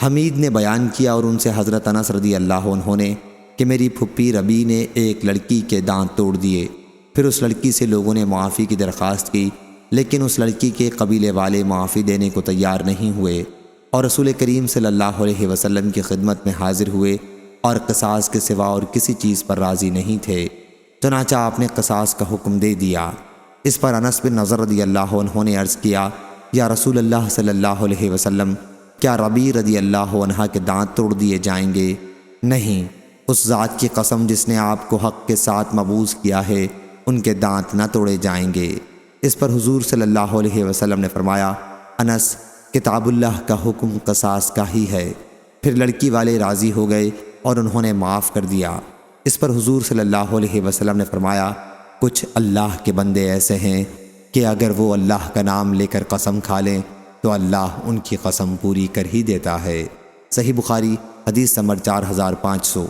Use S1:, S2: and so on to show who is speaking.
S1: حمید نے بیان کیا اور ان سے حضرت انس رضی اللہ عنہ نے کہ میری پھپھی ربی نے ایک لڑکی کے دانت توڑ دیے۔ پھر اس لڑکی سے لوگوں نے معافی کی درخواست کی، لیکن اس لڑکی کے قبیلے والے معافی دینے کو تیار نہیں ہوئے اور رسول کریم صلی اللہ علیہ وسلم کی خدمت میں حاضر ہوئے اور قصاص کے سوا اور کسی چیز پر راضی نہیں تھے۔ چنانچہ آپ نے قصاص کا حکم دے دیا۔ اس پر انس بن نضر رضی اللہ عنہ نے عرض کیا، یا رسول اللہ صلی اللہ علیہ وسلم، کیا ربی رضی اللہ عنہ کے دانت توڑ دیے جائیں گے؟ نہیں، اس ذات کی قسم جس نے آپ کو حق کے ساتھ مبعوث کیا ہے، ان کے دانت نہ توڑے جائیں گے۔ اس پر حضور صلی اللہ علیہ وسلم نے فرمایا، انس، کتاب اللہ کا حکم قصاص کا ہی ہے۔ پھر لڑکی والے راضی ہو گئے اور انہوں نے معاف کر دیا۔ اس پر حضور صلی اللہ علیہ وسلم نے فرمایا، کچھ اللہ کے بندے ایسے ہیں کہ اگر وہ اللہ کا نام لے کر قسم کھا لیں تو اللہ ان کی قسم پوری کر ہی دیتا ہے۔ صحیح بخاری حدیث نمبر 4500۔